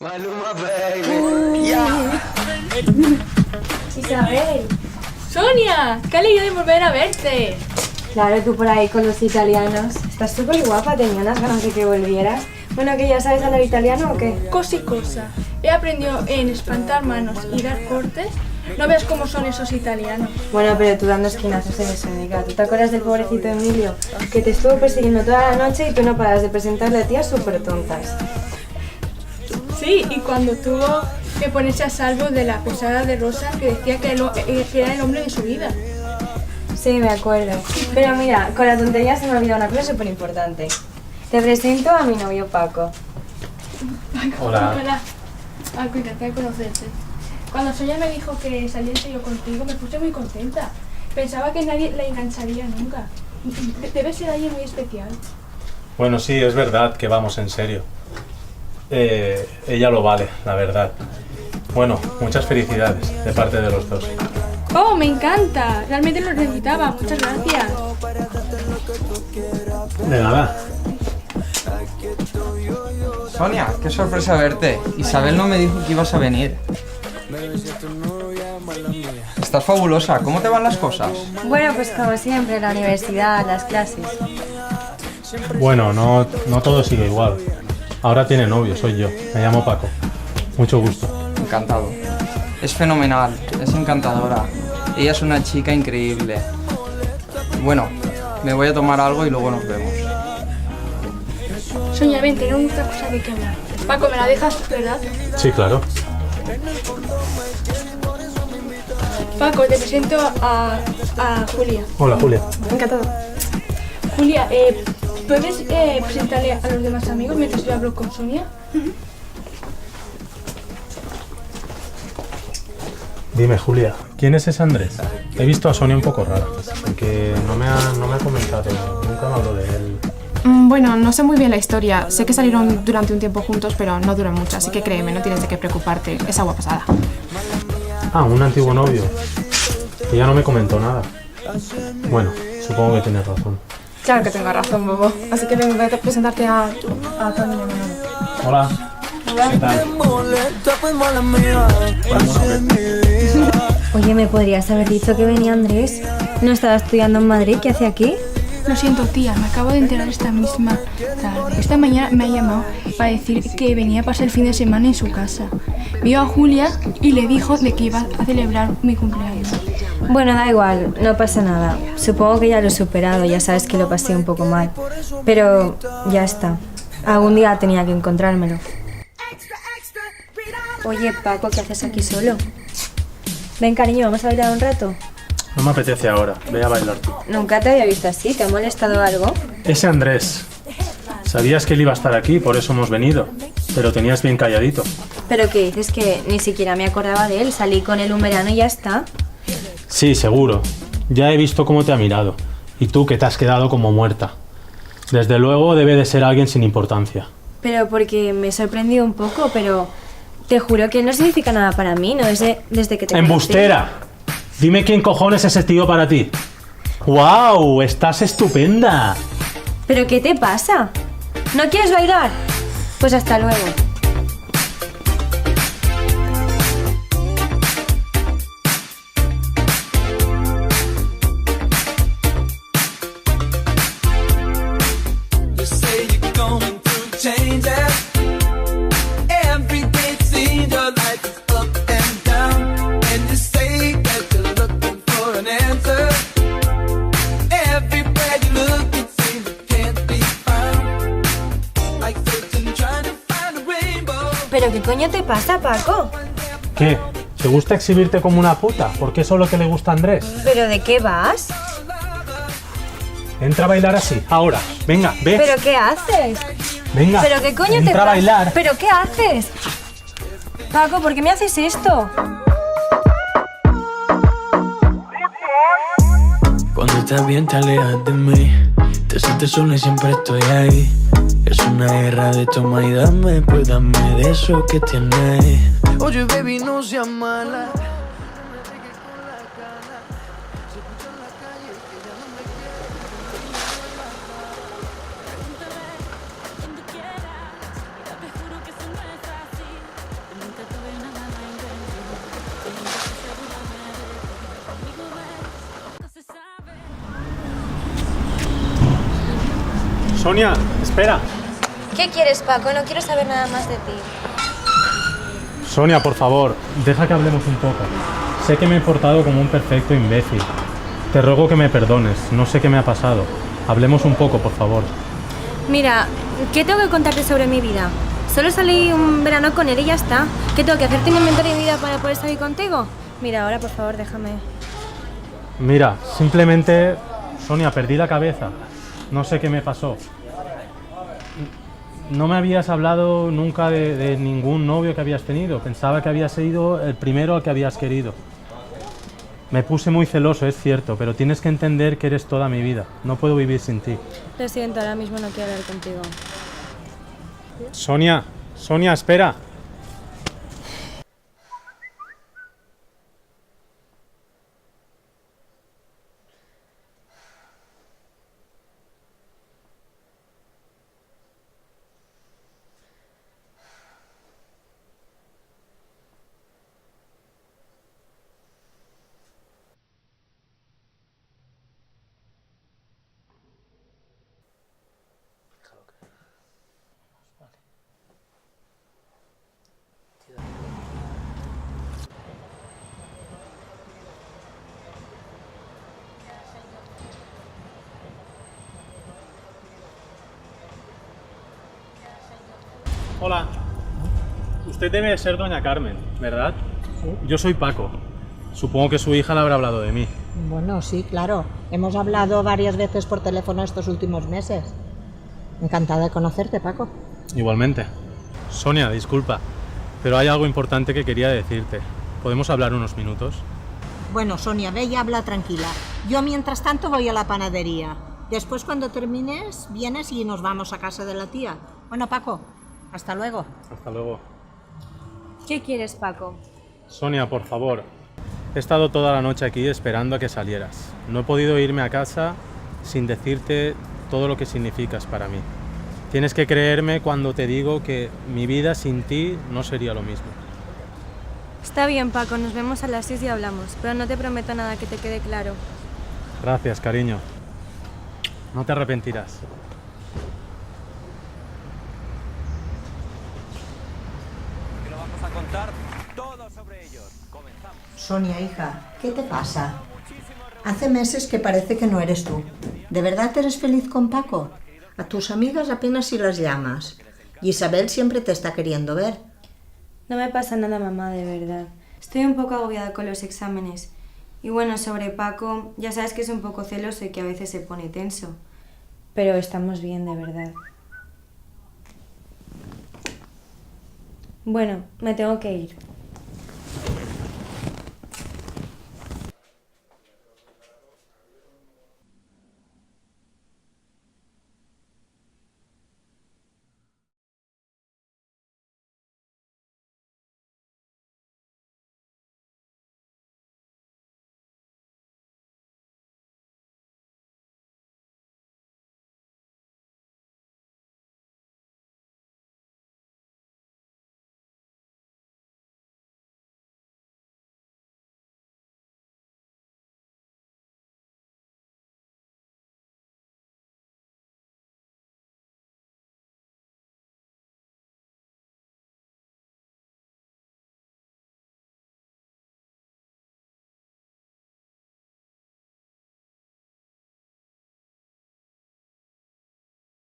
Maluma, baby. Yeah. Isabel. ¡Sonia! ¡Qué alegría de volver a verte! Claro, tú por ahí con los italianos. Estás súper guapa, tenía unas ganas de que volvieras. Bueno, ¿que ya sabes hablar italiano o qué? Cosa y cosa. He aprendido en espantar manos y dar cortes. No veas cómo son esos italianos. Bueno, pero tú dando esquinazos eres única. ¿Tú te acuerdas del pobrecito Emilio? Que te estuvo persiguiendo toda la noche y tú no paras de presentarle a tías súper tontas. Sí, y cuando tuvo que ponerse a salvo de la pesada de Rosa que decía que era el hombre de su vida. Sí, me acuerdo. Pero mira, con la tontería se me olvidó una cosa súper importante. Te presento a mi novio Paco. Hola. Hola. Encantada de conocerte. Cuando Sonia me dijo que saliese yo contigo, me puse muy contenta. Pensaba que nadie la engancharía nunca. Debe ser alguien muy especial. Bueno, sí, es verdad que vamos en serio. Ella lo vale, la verdad. Bueno, muchas felicidades de parte de los dos. ¡Oh, me encanta! Realmente lo necesitaba. Muchas gracias. De nada. Sonia, qué sorpresa verte. Isabel no me dijo que ibas a venir. Estás fabulosa. ¿Cómo te van las cosas? Bueno, pues como siempre, la universidad, las clases. Bueno, no todo sigue igual. Ahora tiene novio, soy yo. Me llamo Paco. Mucho gusto. Encantado. Es fenomenal, es encantadora. Ella es una chica increíble. Bueno, me voy a tomar algo y luego nos vemos. Sonia, ven, tenemos otra cosa de que hablar. Paco, ¿me la dejas, verdad? Sí, claro. Paco, te presento a Julia. Hola, Julia. Encantado. Julia, ¿puedes presentarle a los demás amigos mientras yo hablo con Sonia? Dime, Julia, ¿quién es ese Andrés? He visto a Sonia un poco rara, porque no me ha comentado, nunca me habló de él. Bueno, no sé muy bien la historia. Sé que salieron durante un tiempo juntos, pero no duró mucho, así que créeme, no tienes de qué preocuparte. Es agua pasada. Ah, un antiguo novio. Que ya no me comentó nada. Bueno, supongo que tienes razón. Claro que tengo razón, bobo. Así que voy a presentarte a Tony. Hola. ¿Qué tal? Oye, ¿me podrías haber dicho que venía Andrés? ¿No estaba estudiando en Madrid? ¿Qué hace aquí? Lo siento, tía, me acabo de enterar esta misma tarde. Esta mañana me ha llamado para decir que venía a pasar el fin de semana en su casa. Vio a Julia y le dijo de que iba a celebrar mi cumpleaños. Bueno, da igual, no pasa nada. Supongo que ya lo he superado, ya sabes que lo pasé un poco mal. Pero ya está. Algún día tenía que encontrármelo. Oye, Paco, ¿qué haces aquí solo? Ven, cariño, ¿vamos a bailar un rato? No me apetece ahora, ve a bailar tú. Nunca te había visto así, ¿te ha molestado algo? Ese Andrés. Sabías que él iba a estar aquí, por eso hemos venido. Pero tenías bien calladito. ¿Pero qué dices? Que ni siquiera me acordaba de él. Salí con él un verano y ya está. Sí, seguro. Ya he visto cómo te ha mirado. Y tú que te has quedado como muerta. Desde luego debe de ser alguien sin importancia. Pero porque me he sorprendido un poco, pero te juro que él no significa nada para mí, ¿no? Desde que te ¡Embustera! Dime quién cojones es ese tío para ti. ¡Guau! ¡Estás estupenda! ¿Pero qué te pasa? ¿No quieres bailar? Pues hasta luego. ¿Pero qué coño te pasa, Paco? ¿Qué? ¿Te gusta exhibirte como una puta? Porque eso es lo que le gusta a Andrés. ¿Pero de qué vas? Entra a bailar así, ahora. Venga, ve. ¿Pero qué haces? Venga. ¿Pero qué coño te entra pasa? a bailar. ¿Pero qué haces? Paco, ¿por qué me haces esto? Cuando estás bien te alejas de mí. Te sientes sola y siempre estoy ahí. Es una guerra de toma y dame. Pues dame de eso que tienes. Oye, baby, no seas mala. Sonia, espera. ¿Qué quieres, Paco? No quiero saber nada más de ti. Sonia, por favor, deja que hablemos un poco. Sé que me he portado como un perfecto imbécil. Te ruego que me perdones, no sé qué me ha pasado. Hablemos un poco, por favor. Mira, ¿qué tengo que contarte sobre mi vida? Solo salí un verano con él y ya está. ¿Qué tengo que hacerte un inventario de mi vida para poder salir contigo? Mira, ahora por favor déjame. Mira, simplemente, Sonia, perdí la cabeza. No sé qué me pasó. No me habías hablado nunca de ningún novio que habías tenido. Pensaba que habías sido el primero al que habías querido. Me puse muy celoso, es cierto, pero tienes que entender que eres toda mi vida. No puedo vivir sin ti. Lo siento, ahora mismo no quiero hablar contigo. Sonia, Sonia, espera. Hola. Usted debe ser doña Carmen, ¿verdad? Sí. Yo soy Paco. Supongo que su hija le habrá hablado de mí. Bueno, sí, claro. Hemos hablado varias veces por teléfono estos últimos meses. Encantada de conocerte, Paco. Igualmente. Sonia, disculpa, pero hay algo importante que quería decirte. ¿Podemos hablar unos minutos? Bueno, Sonia, ve y habla tranquila. Yo, mientras tanto, voy a la panadería. Después, cuando termines, vienes y nos vamos a casa de la tía. Bueno, Paco, hasta luego. Hasta luego. ¿Qué quieres, Paco? Sonia, por favor. He estado toda la noche aquí esperando a que salieras. No he podido irme a casa sin decirte todo lo que significas para mí. Tienes que creerme cuando te digo que mi vida sin ti no sería lo mismo. Está bien, Paco, nos vemos a las 6 y hablamos, pero no te prometo nada, que te quede claro. Gracias, cariño. No te arrepentirás. Que lo vamos a contar todo sobre ellos. Comenzamos. Sonia, hija, ¿qué te pasa? Hace meses que parece que no eres tú. ¿De verdad eres feliz con Paco? A tus amigas apenas si las llamas. Y Isabel siempre te está queriendo ver. No me pasa nada, mamá, de verdad. Estoy un poco agobiada con los exámenes. Y bueno, sobre Paco, ya sabes que es un poco celoso y que a veces se pone tenso. Pero estamos bien, de verdad. Bueno, me tengo que ir.